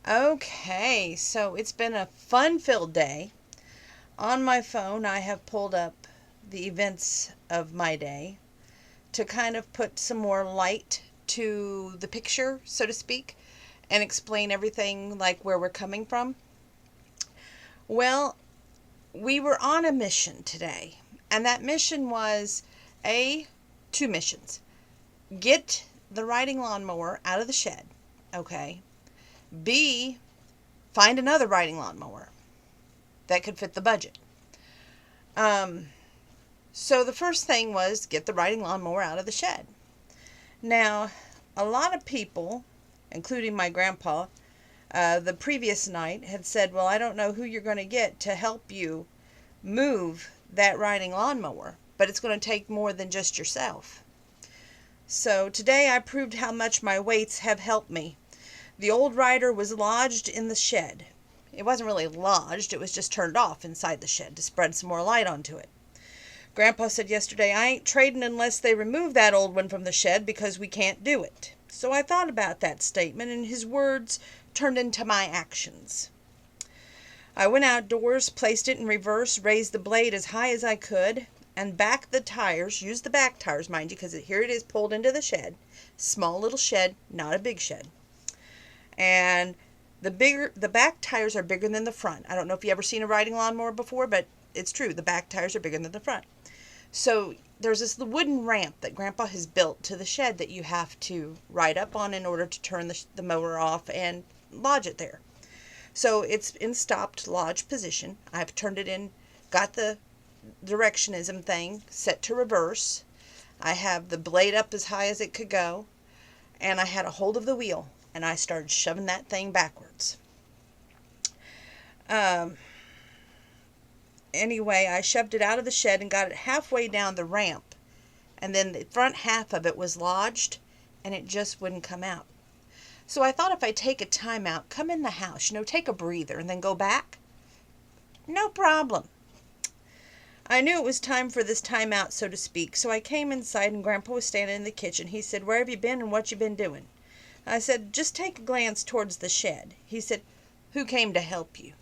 Okay, so it's been a fun-filled day. On my phone, I have pulled up the events of my day to kind of put some more light to the picture, so to speak, and explain everything like where we're coming from. Well, we were on a mission today, and that mission was A, two missions. Get the riding lawnmower out of the shed, okay? B, find another riding lawnmower that could fit the budget. Um, so the first thing was get the riding lawnmower out of the shed. Now, a lot of people, including my grandpa, the previous night had said, well, I don't know who you're going to get to help you move that riding lawnmower, but it's going to take more than just yourself. So today I proved how much my weights have helped me. The old rider was lodged in the shed. It wasn't really lodged, it was just turned off inside the shed to spread some more light onto it. Grandpa said yesterday, I ain't trading unless they remove that old one from the shed because we can't do it. So I thought about that statement, and his words turned into my actions. I went outdoors, placed it in reverse, raised the blade as high as I could, and backed the tires, used the back tires, mind you, because here it is pulled into the shed. Small little shed, not a big shed. And the back tires are bigger than the front. I don't know if you ever seen a riding lawnmower before, but it's true. The back tires are bigger than the front. So there's this wooden ramp that Grandpa has built to the shed that you have to ride up on in order to turn the mower off and lodge it there. So it's in stopped lodge position. I've turned it in, got the directionism thing set to reverse. I have the blade up as high as it could go, and I had a hold of the wheel, and I started shoving that thing backwards. Anyway, I shoved it out of the shed and got it halfway down the ramp, and then the front half of it was lodged, and it just wouldn't come out. So I thought if I take a time out, come in the house, take a breather, and then go back, no problem. I knew it was time for this time out, so to speak, so I came inside, and Grandpa was standing in the kitchen. He said, where have you been and what you been doing? I said, just take a glance towards the shed. He said, who came to help you?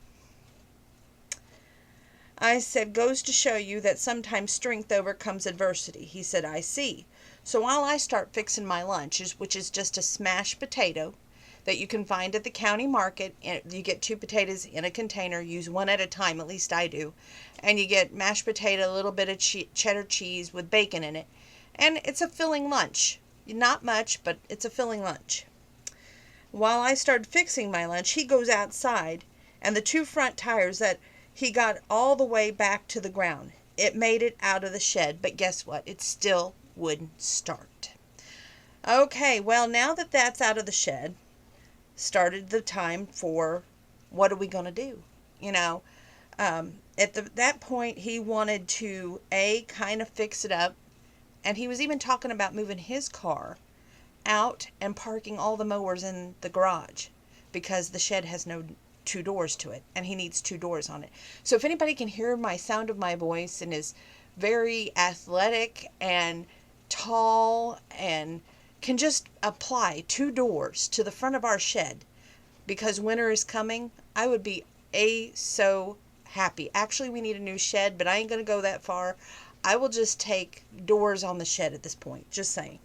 I said, goes to show you that sometimes strength overcomes adversity. He said, I see. So while I start fixing my lunch, which is just a smashed potato that you can find at the county market, you get 2 potatoes in a container, use one at a time, at least I do, and you get mashed potato, a little bit of cheddar cheese with bacon in it, and it's a filling lunch. Not much, but it's a filling lunch. While I started fixing my lunch, he goes outside, and the 2 front tires that he got all the way back to the ground. It made it out of the shed, but guess what? It still wouldn't start. Okay, well, now that that's out of the shed, started the time for what are we going to do? At that point, he wanted to, kind of fix it up, and he was even talking about moving his car out and parking all the mowers in the garage because the shed has no 2 doors to it, and he needs 2 doors on it. So if anybody can hear my sound of my voice and is very athletic and tall and can just apply 2 doors to the front of our shed because winter is coming, I would be so happy. Actually, we need a new shed, but I ain't going to go that far. I will just take doors on the shed at this point, just saying.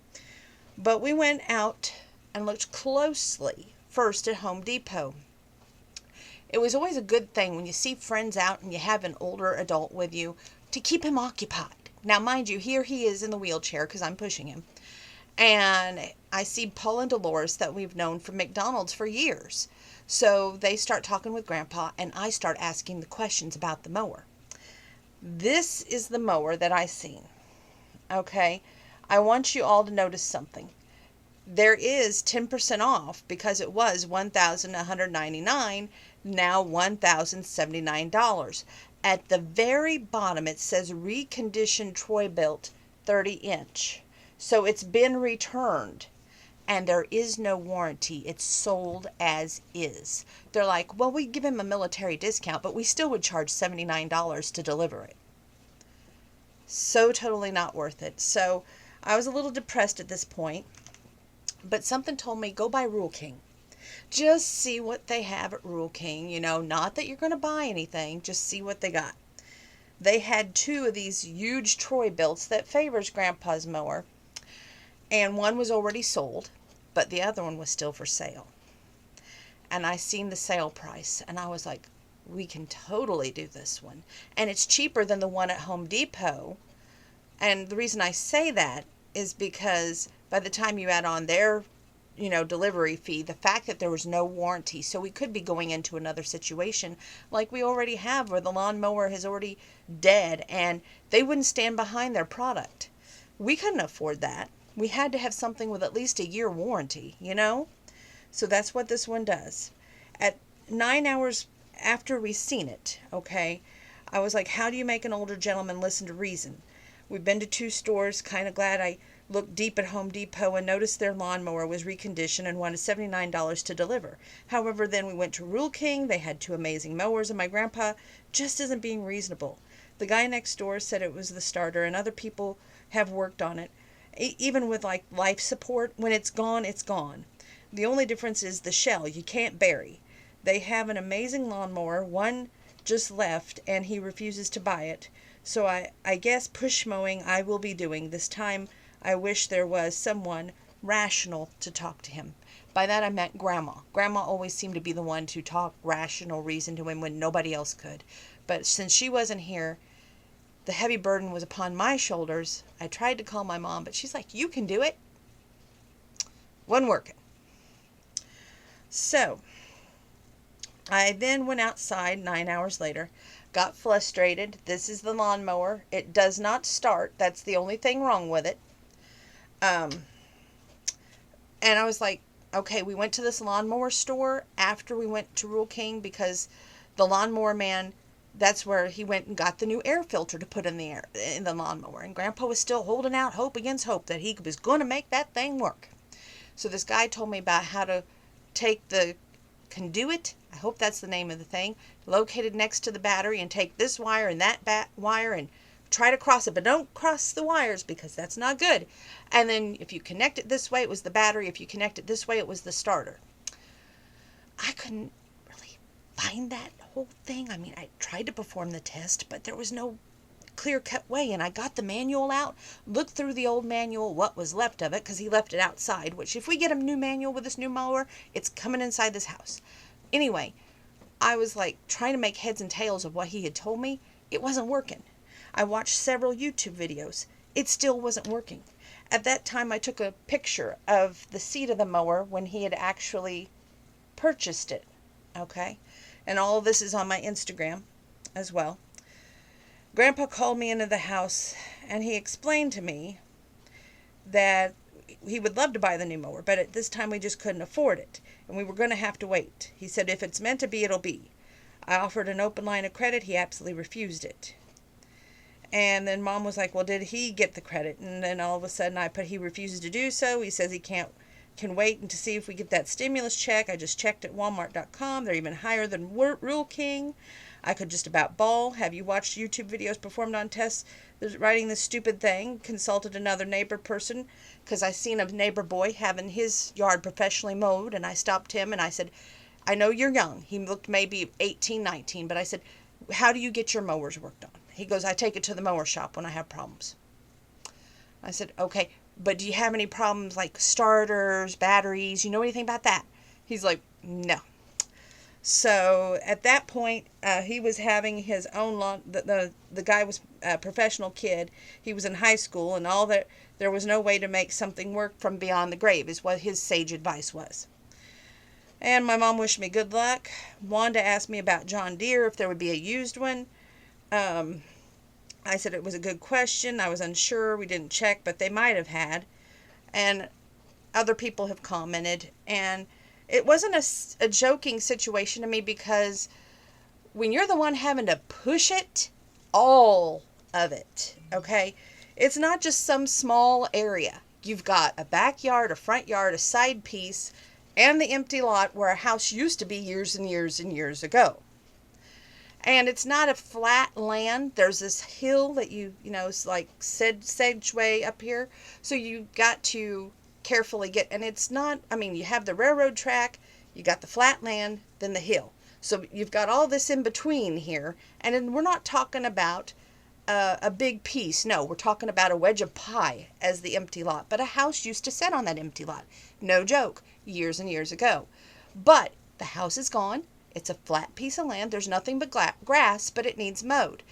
But we went out and looked closely first at Home Depot. It was always a good thing when you see friends out and you have an older adult with you to keep him occupied. Now, mind you, here he is in the wheelchair because I'm pushing him. And I see Paul and Dolores that we've known from McDonald's for years. So they start talking with Grandpa, and I start asking the questions about the mower. This is the mower that I seen. Okay? I want you all to notice something. There is 10% off because it was $1,199, now $1,079. At the very bottom it says reconditioned Troy-Bilt 30-inch. So it's been returned, and there is no warranty. It's sold as is. They're like, well, we give him a military discount, but we still would charge $79 to deliver it. So totally not worth it. So I was a little depressed at this point. But something told me, go buy Rule King. just see what they have at Rural King. Not that you're going to buy anything, just see what they got. They had two of these huge Troy builts that favors Grandpa's mower, and one was already sold, but the other one was still for sale. And I seen the sale price, and I was like, we can totally do this one. And it's cheaper than the one at Home Depot. And the reason I say that is because by the time you add on their, delivery fee, the fact that there was no warranty, so we could be going into another situation like we already have where the lawnmower is already dead and they wouldn't stand behind their product. We couldn't afford that. We had to have something with at least a year warranty, So that's what this one does. At 9 hours after we seen it, okay, I was like, how do you make an older gentleman listen to reason? We've been to 2 stores, kind of glad I looked deep at Home Depot and noticed their lawnmower was reconditioned and wanted $79 to deliver. However, then we went to Rural King, they had 2 amazing mowers, and my grandpa just isn't being reasonable. The guy next door said it was the starter, and other people have worked on it. Even with like life support, when it's gone, it's gone. The only difference is the shell. You can't bury. They have an amazing lawnmower. One just left, and he refuses to buy it. So I guess push mowing I will be doing. This time I wish there was someone rational to talk to him. By that I meant Grandma. Grandma always seemed to be the one to talk rational reason to him when nobody else could. But since she wasn't here, the heavy burden was upon my shoulders. I tried to call my mom, but she's like, you can do it. Wasn't working. So I then went outside 9 hours later, got frustrated. This is the lawnmower. It does not start. That's the only thing wrong with it. And I was like, okay, we went to this lawnmower store after we went to Rural King because the lawnmower man, that's where he went and got the new air filter to put in the lawnmower. And Grandpa was still holding out hope against hope that he was going to make that thing work. So this guy told me about how to take the conduit, I hope that's the name of the thing, located next to the battery, and take this wire and that wire and try to cross it, but don't cross the wires because that's not good. And then if you connect it this way, it was the battery. If you connect it this way, it was the starter. I couldn't really find that whole thing. I mean, I tried to perform the test, but there was no clear-cut way, and I got the manual out, looked through the old manual, what was left of it, because he left it outside, which if we get a new manual with this new mower, it's coming inside this house. Anyway, I was like trying to make heads and tails of what he had told me. It wasn't working. I watched several YouTube videos. It still wasn't working. At that time, I took a picture of the seat of the mower when he had actually purchased it. Okay? And all of this is on my Instagram as well. Grandpa called me into the house, and he explained to me that he would love to buy the new mower, but at this time we just couldn't afford it, and we were going to have to wait. He said, if it's meant to be, it'll be. I offered an open line of credit. He absolutely refused it. And then Mom was like, well, did he get the credit? And then all of a sudden he refuses to do so. He says he can wait and to see if we get that stimulus check. I just checked at Walmart.com. They're even higher than Rural King. I could just about bawl. Have you watched YouTube videos performed on tests? Writing this stupid thing. Consulted another neighbor person because I seen a neighbor boy having his yard professionally mowed, and I stopped him and I said, I know you're young. He looked maybe 18, 19, but I said, how do you get your mowers worked on? He goes, I take it to the mower shop when I have problems. I said, okay, but do you have any problems like starters, batteries? You know anything about that? He's like, no. So at that point, he was having his own lawn. The guy was a professional kid. He was in high school, and all that. There was no way to make something work from beyond the grave, is what his sage advice was. And my mom wished me good luck. Wanda asked me about John Deere, if there would be a used one. I said it was a good question. I was unsure. We didn't check, but they might have had. And other people have commented, and it wasn't a joking situation to me because when you're the one having to push it, all of it, okay? It's not just some small area. You've got a backyard, a front yard, a side piece, and the empty lot where a house used to be years and years and years ago. And it's not a flat land. There's this hill that it's like sedgeway up here. So you got to carefully get, and it's not, you have the railroad track, You got the flat land, then the hill. So you've got all this in between here, and then we're not talking about a big piece. No, we're talking about a wedge of pie as the empty lot. But a house used to sit on that empty lot. No joke, years and years ago. But the house is gone. It's a flat piece of land. There's nothing but grass, but it needs mowed.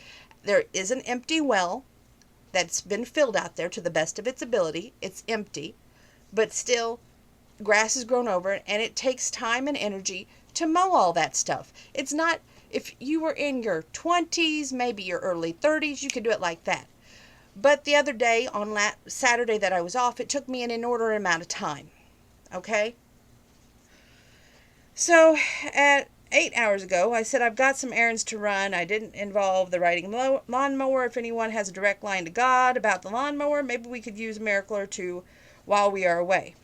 There is an empty well that's been filled out there to the best of its ability. It's empty, but still grass has grown over it, and it takes time and energy to mow all that stuff. It's not, if you were in your 20s, maybe your early 30s, you could do it like that. But the other day, on Saturday that I was off, it took me an inordinate amount of time. Okay? So, at 8 hours ago, I said I've got some errands to run. I didn't involve the riding lawnmower. If anyone has a direct line to God about the lawnmower, maybe we could use a miracle or two while we are away.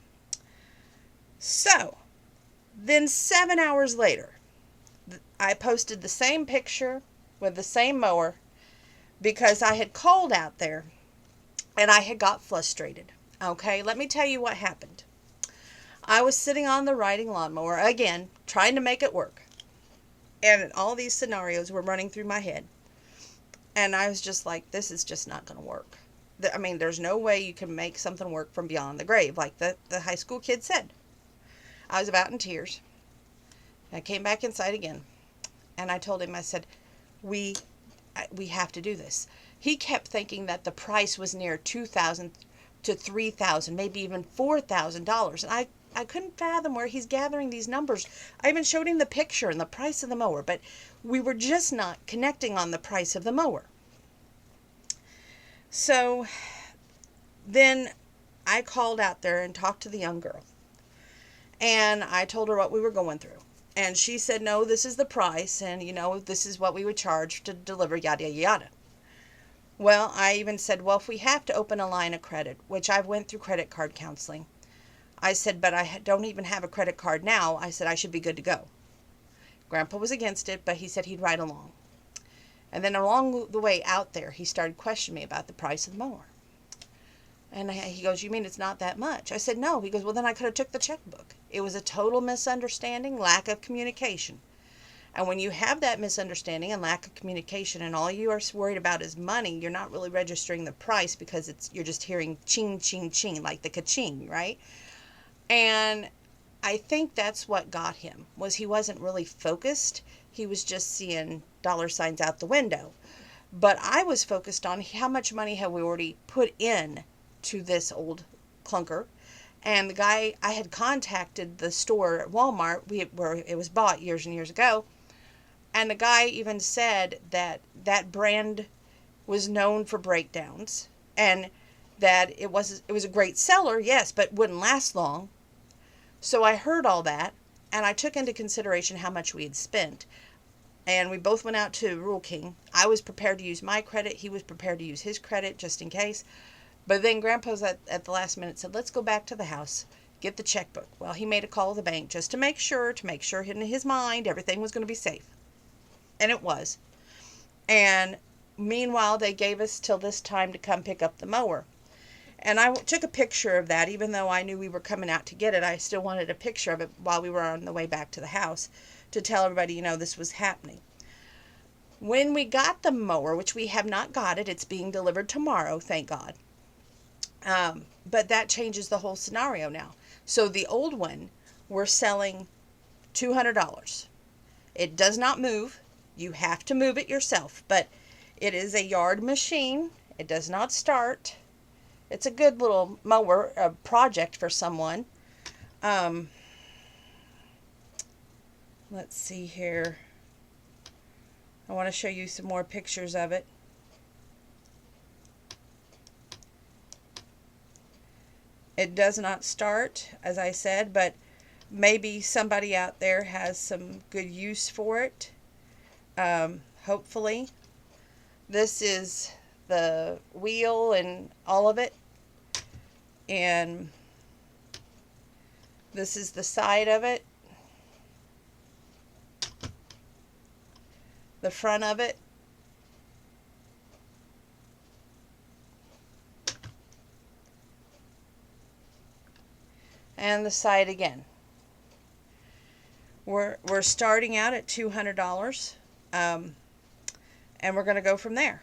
So, then 7 hours later, I posted the same picture with the same mower because I had called out there and I had got frustrated. Okay, let me tell you what happened. I was sitting on the riding lawnmower, again, trying to make it work. And all these scenarios were running through my head. And I was just like, this is just not going to work. I mean, there's no way you can make something work from beyond the grave, like the high school kid said. I was about in tears. I came back inside again. And I told him, I said, we have to do this. He kept thinking that the price was near $2,000 to $3,000, maybe even $4,000. And I couldn't fathom where he's gathering these numbers. I even showed him the picture and the price of the mower, but we were just not connecting on the price of the mower. So then I called out there and talked to the young girl. And I told her what we were going through. And she said, no, this is the price, and, this is what we would charge to deliver, yada, yada. Well, I even said, well, if we have to open a line of credit, which I've went through credit card counseling, I said, but I don't even have a credit card now. I said, I should be good to go. Grandpa was against it, but he said he'd ride along. And then along the way out there, he started questioning me about the price of the mower. And he goes, you mean it's not that much? I said, no. He goes, well, then I could have took the checkbook. It was a total misunderstanding, lack of communication. And when you have that misunderstanding and lack of communication and all you are worried about is money, you're not really registering the price because you're just hearing ching, ching, ching, like the ka-ching, right? And I think that's what got him, was he wasn't really focused. He was just seeing dollar signs out the window. But I was focused on how much money have we already put in to this old clunker. And the guy, I had contacted the store at Walmart where it was bought years and years ago. And the guy even said that that brand was known for breakdowns and that it was a great seller, yes, but wouldn't last long. So I heard all that, and I took into consideration how much we had spent. And we both went out to Rural King. I was prepared to use my credit. He was prepared to use his credit just in case. But then Grandpa's at the last minute said, let's go back to the house, get the checkbook. Well, he made a call to the bank just to make sure in his mind everything was going to be safe. And it was. And meanwhile, they gave us till this time to come pick up the mower. And I took a picture of that, even though I knew we were coming out to get it. I still wanted a picture of it while we were on the way back to the house to tell everybody, this was happening. When we got the mower, which we have not got it, it's being delivered tomorrow, thank God. But that changes the whole scenario now. So the old one, we're selling $200. It does not move. You have to move it yourself, but it is a yard machine. It does not start. It's a good little mower project for someone. Let's see here. I want to show you some more pictures of it. It does not start, as I said, but maybe somebody out there has some good use for it. Hopefully. This is the wheel and all of it. And this is the side of it. The front of it. And the side again. We're starting out at $200, and we're going to go from there.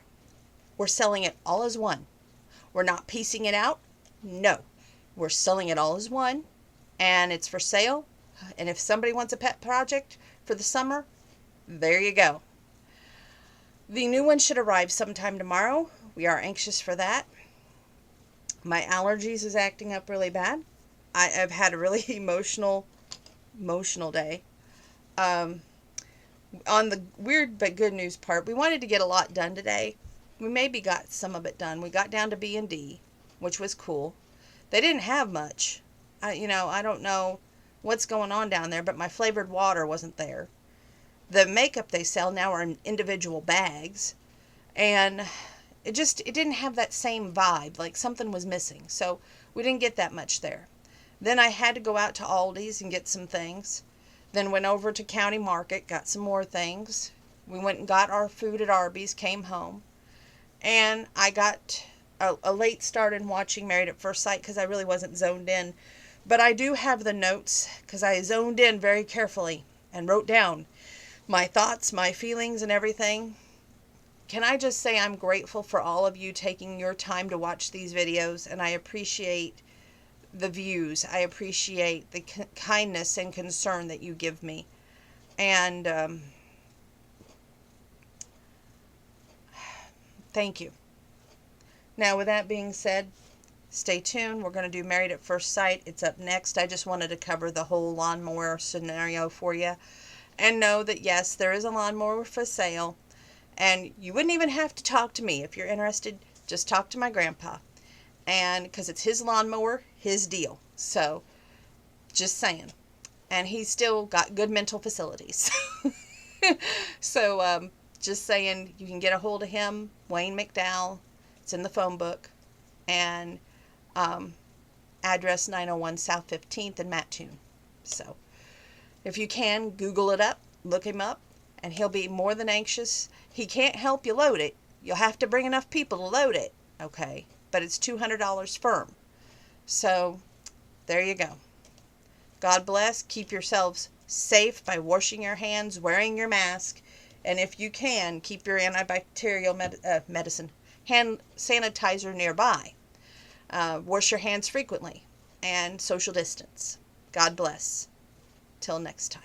We're selling it all as one. We're not piecing it out. No, we're selling it all as one, and it's for sale. And if somebody wants a pet project for the summer, there you go. The new one should arrive sometime tomorrow. We are anxious for that. My allergies is acting up really bad. I've had a really emotional day. On the weird but good news part, we wanted to get a lot done today. We maybe got some of it done. We got down to B and D, which was cool. They didn't have much. I don't know what's going on down there, but my flavored water wasn't there. The makeup they sell now are in individual bags, and it didn't have that same vibe. Like something was missing, so we didn't get that much there. Then I had to go out to Aldi's and get some things. Then went over to County Market, got some more things. We went and got our food at Arby's, came home, and I got a late start in watching Married at First Sight because I really wasn't zoned in. But I do have the notes because I zoned in very carefully and wrote down my thoughts, my feelings, and everything. Can I just say I'm grateful for all of you taking your time to watch these videos, and I appreciate the views. I appreciate the kindness and concern that you give me. And thank you. Now, with that being said, stay tuned. We're going to do Married at First Sight. It's up next. I just wanted to cover the whole lawnmower scenario for you. And know that, yes, there is a lawnmower for sale. And you wouldn't even have to talk to me. If you're interested, just talk to my grandpa. And because it's his lawnmower, his deal. So, just saying. And he's still got good mental facilities. So, just saying, you can get a hold of him, Wayne McDowell. It's in the phone book. And address 901 South 15th in Mattoon. So, if you can, Google it up, look him up, and he'll be more than anxious. He can't help you load it. You'll have to bring enough people to load it, okay? But it's $200 firm. So, there you go. God bless. Keep yourselves safe by washing your hands, wearing your mask, and if you can, keep your antibacterial medicine, hand sanitizer nearby. Wash your hands frequently, and social distance. God bless. Till next time.